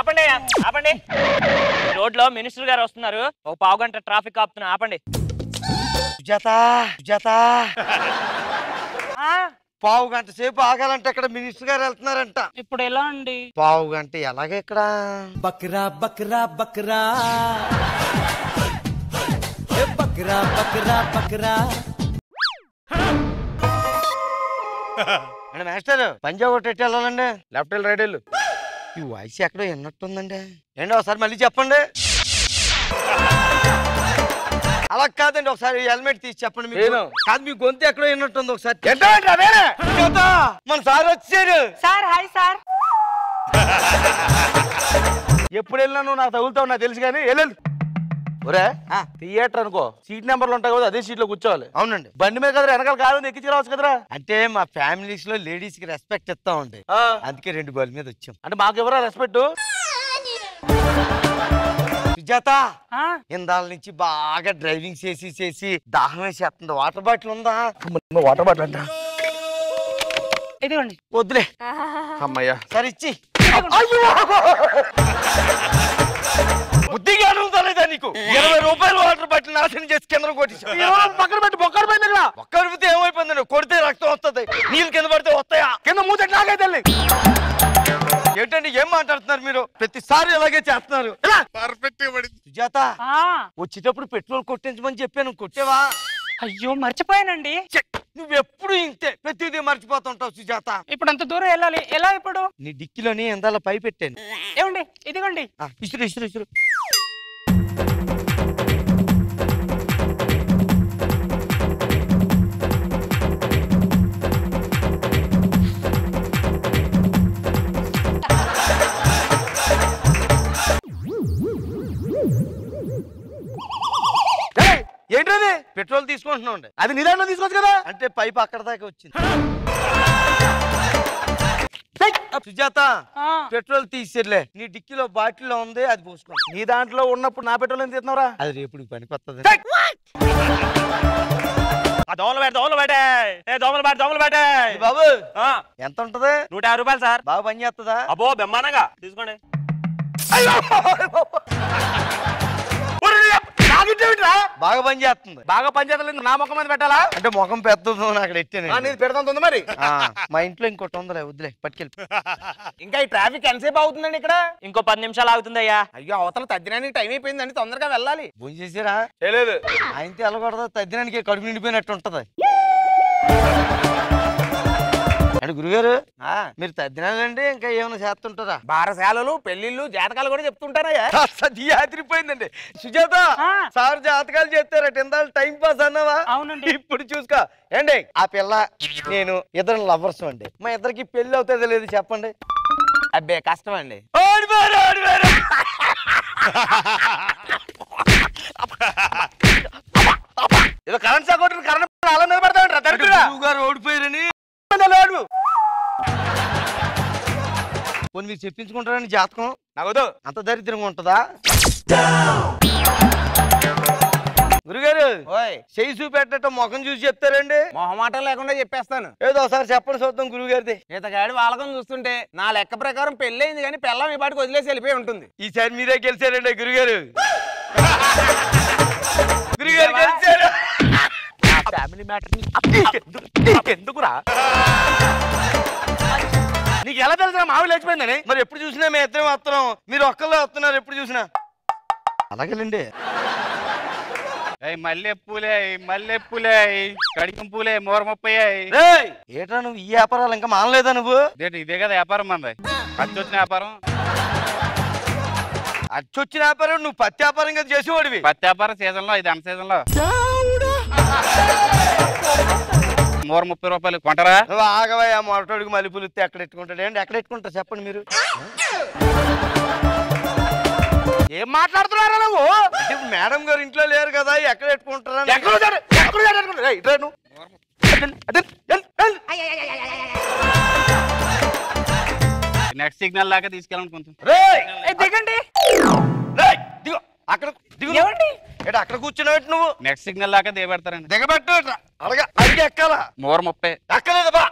ఆపండి ఆపండి, రోడ్ లో మినిస్టర్ గారు వస్తున్నారు, ఒక పావు గంట ట్రాఫిక్ ఆపుతున్నా, ఆపండి. పావు గంట సేపు ఆగాలంటే ఇక్కడ మినిస్టర్ గారు వెళ్తున్నారంట. ఇప్పుడు ఎలా అండి? పావు గంట ఎలాగ ఇక్కడ? బక్రా బక్రా బక్రా బక్రా బక్రా బక్రా. అంటే మాస్టర్ పంజాబ్ ఒకటి వెళ్ళాలండి, లెఫ్ట్ వెళ్ళి రైట్ వెళ్ళు. ఈ వాయిస్ ఎక్కడో విన్నట్టుందండి. ఏంటి ఒకసారి మళ్ళీ చెప్పండి. అలా కాదండి, ఒకసారి హెల్మెట్ తీసి చెప్పండి. కాదు, మీ గొంతు ఎక్కడో విన్నట్టుంది ఒకసారి. మన సార్ వచ్చారు. Sir hi sir. ఎప్పుడు వెళ్ళినా నువ్వు నాకు తగులుతావు నాకు తెలుసు కానీ వెళ్ళదు. ఒరే థియేటర్ అనుకో, సీట్ నెంబర్లు ఉంటాయి కదా, అదే సీట్ లో కూర్చోవాలి. అవునండి. బండి మీద కదరా, వెనకాల కాదు ఎక్కించి రావచ్చు కదరా. అంటే మా ఫ్యామిలీస్ లో లేడీస్ కి రెస్పెక్ట్ ఇస్తా ఉండే, అందుకే 2 బళ్ళ మీద వచ్చాం. అంటే మాకు ఎవరా రెస్పెక్ట్? సుజాత ఇందాల నుంచి బాగా డ్రైవింగ్ చేసి దాహం వేసేస్తుంది. వాటర్ బాటిల్ ఉందా? వాటర్ బాటిల్ అంట. ఇదిగోండి. వద్దులే అమ్మయ్యా. సరే ఇచ్చి. బుద్ధిగా ఉందా నీకు? 20 రూపాయలు వాటర్ బాటిల్ నాశనం చేసి కింద కొట్టేసి పక్కన పెట్టి బొక్కలు పోయింది కదా. ఒక్కడితే ఏమైపోయిందండి? కొడితే రక్తం వస్తుంది, నీళ్ళు కింద పడితే వస్తాయా? కింద మూతటి నాకైతే ఏంటండి ఏం మాట్లాడుతున్నారు మీరు? ప్రతిసారి ఇలాగే చేస్తున్నారు. పర్ఫెక్ట్ గా పడింది. సుజాత వచ్చేటప్పుడు పెట్రోల్ కొట్టించమని చెప్పాను, కొట్టేవా? అయ్యో మర్చిపోయానండి. నువ్వెప్పుడు ఇంతే, ప్రతిదీ మర్చిపోతుంటావు సుజాత. ఇప్పుడు అంత దూరం వెళ్ళాలి, ఎలా ఇప్పుడు? నీ డిక్కిలోని ఎందాల పై పెట్టాను. ఏమండి ఇదిగోండి. ఇసురు ఇసురు ఇసురు. ఏంటది? పెట్రోల్ తీసుకుంటున్నాం. అది నీ దాంట్లో తీసుకోవచ్చు కదా. అంటే పైప్ అక్కడ దాకా వచ్చింది. సుజాత పెట్రోల్ తీసిర్లే, నీ డిక్కీలో బాటిల్లో ఉంది, అది పోసుకో. నీ దాంట్లో ఉన్నప్పుడు నా పెట్రోల్ ఏం తీస్తున్నావురా? అది రేపు పనికి వస్తుంది. బాబు ఎంత ఉంటది? 150 రూపాయలు సార్. బాగా పని చేస్తుందా? అబ్బో బెమ్మానంగా తీసుకోండి. బాగా పని చేస్తుంది. బాగా పనిచేయలేదు, నా ముఖం మీద పెట్టాలా? అంటే ముఖం పెద్దది అక్కడ ఎట్టాను. నేను పెడతాను మరి. మా ఇంట్లో ఇంకోటి ఉందిలే, వద్దులే పట్టుకెళ్ళి. ఇంకా ఈ ట్రాఫిక్ ఎంతసేపు అవుతుందండి ఇక్కడ? ఇంకో 10 నిమిషాలు ఆగుతుందయ్యా. అయ్యో అవతల తద్దినానికి టైం అయిపోయిందండి, తొందరగా వెళ్ళాలి. భోజనం చేసారా? చేయలేదు. ఆయనతో వెళ్ళకూడదు, తద్దినానికి కడుపు నిండిపోయినట్టు ఉంటది. అంటే గురుగారు మీరు తద్దినాలండి ఇంకా ఏమైనా చేస్తుంటారా? బారశాలలు, పెళ్లిళ్ళు, జాతకాలు కూడా చెప్తుంటారయ్యా. అదిరిపోయిందండి. సుజాత సార్ జాతకాలు చెప్తారట, ఇందాక టైం పాస్ అన్నావా? అవునండి. ఇప్పుడు చూసుకో ఏండి, ఆ పిల్ల నేను ఇద్దరు లవర్స్ అండి. మా ఇద్దరికి పెళ్లి అవుతుందో లేదు చెప్పండి. అబ్బే కష్టం అండి. ఏదో కరెంట్ షాక్ కొట్టిన కరెంట్ అలా నిలబడతాడు ఓడిపోయారని మీరు చెప్పించుకుంటారని జాతకం. నగదు అంత దరిద్రంగా ఉంటుందా? గురుగారు చేయి చూపెట్టట ముఖం చూసి చెప్తారండి? మొహమాటం లేకుండా చెప్పేస్తాను. ఏదో ఒకసారి చెప్పండి చూద్దాం గురుగారిది. ఇతగాడి వాళ్ళకం చూస్తుంటే నా లెక్క ప్రకారం పెళ్ళయింది కానీ పిల్లం ఈ పాటికి వదిలేసి వెళ్ళిపోయి ఉంటుంది. ఈసారి మీరే గెలిచారండి గురుగారు. గురుగారు గెలిచారు. ఫ్యామిలీ మ్యాటర్ ఎందుకురా? నీకు ఎలా తెలుసా మావి లేచిపోయిందని? మరి ఎప్పుడు చూసినా మేము ఇద్దరం వస్తున్నాం, మీరు ఒక్కళ్ళే వస్తున్నారు ఎప్పుడు చూసినా. అలాగేనండి. మల్లెపూలే మల్లెపూలే కడికం పూలే 130. ఏట్రా నువ్వు ఈ వ్యాపారాలు ఇంకా మానలేదా నువ్వు? ఇదే కదా వ్యాపారం మంది, అచ్చొచ్చిన వ్యాపారం. అచ్చొచ్చిన వ్యాపారం నువ్వు పత్తి వ్యాపారం కదా చేసేవాడివి. పత్తి వ్యాపారం సీజన్ లో, ఇది అన్ సీజన్ లో 130 రూపాయలు కొంటారా? నువ్వు ఆగవా, మొరటోడికి మల్లెపూలు ఇస్తే ఎక్కడ ఎట్టుకుంటాడు? ఏంటి ఎక్కడ ఎట్టుకుంటారు చెప్పండి మీరు. ఏం మాట్లాడుతున్నారా నువ్వు? మేడం గారు ఇంట్లో లేరు కదా, ఎక్కడ పెట్టుకుంటారా? నెక్స్ట్ సిగ్నల్ దాకా తీసుకెళ్ళాలనుకుంటున్నాను. దిగండి. అక్కడ అక్కడ కూర్చున్నావు నువ్వు. నెక్స్ట్ సిగ్నల్ దాకా దిగబెడతారండి. దిగబెట్టు అలాగే అడిగి ఎక్కాలా? 130 ఎక్కలేదబ్బా.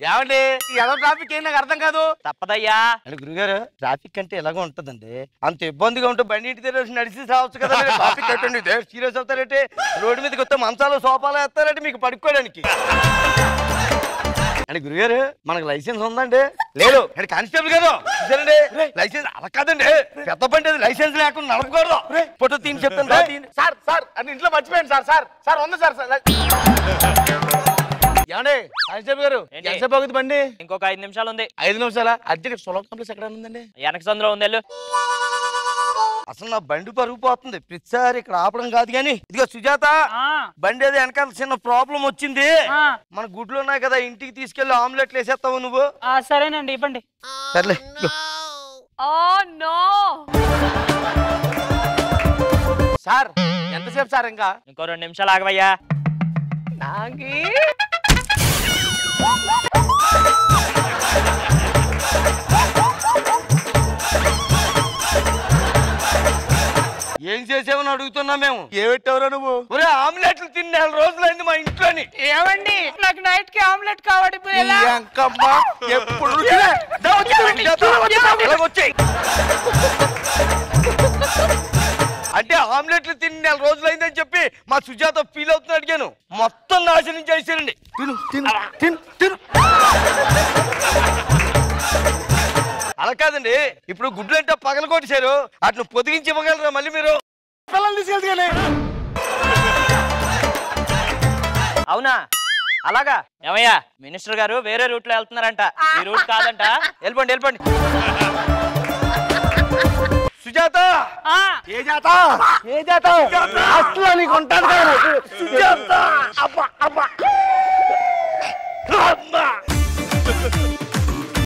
ఏమండి ఎలా ట్రాఫిక్ ఏంటి నాకు అర్థం కాదు. తప్పదయ్యా. అంటే గురుగారు ట్రాఫిక్ అంటే ఎలాగో ఉంటదండి. అంత ఇబ్బందిగా ఉంటే బండి ఇంటి దగ్గర నడిచి రావచ్చు కదా. ట్రాఫిక్ కట్టండి సీరియస్ అవుతారంటే రోడ్డు మీదకి వస్తే మంచాలు సోఫాలు వేస్తారంటే మీకు పడుకోవడానికి. అంటే గురుగారు మనకు లైసెన్స్ ఉందండి? లేదు. అంటే కానిస్టేబుల్ గారు చూసారండి లైసెన్స్ అలా కాదండి. పెద్ద బండి అది లైసెన్స్ లేకుండా నడపకూడదు. ఫోటో తీని చెప్తాను. సార్ సార్ అని ఇంట్లో మర్చిపోయాను సార్. సార్ సార్ ఉంది సార్. ఏమండి కానిస్టేబుల్ గారు ఎంతసేపు అవుతుంది బండి? ఇంకొక 5 నిమిషాలు ఉంది. 5 నిమిషాలా? అర్జెంట్ సులభ కాంప్లెక్స్ ఎక్కడ ఉందండి? వెనక సందులో ఉంది. అసలు నా బండి పరుగు పోతుంది. ప్రతిసారి ఇక్కడ ఆపడం కాదు కానీ ఇదిగో సుజాత, బండి అది వెనకాల చిన్న ప్రాబ్లం వచ్చింది. మన గుడ్లు ఉన్నాయి కదా, ఇంటికి తీసుకెళ్లి ఆమ్లెట్లు వేసేస్తావు నువ్వు. సరేనండి ఇవ్వండి. సర్లే. సార్ ఎంతసేపు సార్? ఇంకా ఇంకో 2 నిమిషాలు ఆగవయ్యా. ఏం చేసావని అడుగుతున్నా మేము. ఏమిట్టవరా నువ్వు? ఒరే ఆమ్లెట్లు తిని 4 రోజులైంది మా ఇంట్లోని. ఏమండి నాకు నైట్ కి ఆమ్లెట్ కావాలి. ఎప్పుడు అంటే ఆమ్లెట్లు తిని 4 రోజులైందని చెప్పి మా సుజాత ఫీల్ అవుతుంది. అడిగాను మొత్తం నాశనం చేశారండి. తిను తిను తిను తిను. అలా కాదండి, ఇప్పుడు గుడ్లు అంటే పగల కొట్టేశారు, వాటిని పొదిగించి ఇవ్వగలరా మళ్ళీ మీరు? పిల్లలు తీసుకెళ్తే అవునా? అలాగా ఏమయ్యా మినిస్టర్ గారు వేరే రూట్ లో వెళ్తున్నారంట. ఈ రూట్ కాదంట. వెళ్ళిపోండి వెళ్ళిపోండి. సుజాత ఏ జాత ఏ జాత అసలు నీకు ఉంటాను కదా. సుజాత అబ్బా అబ్బా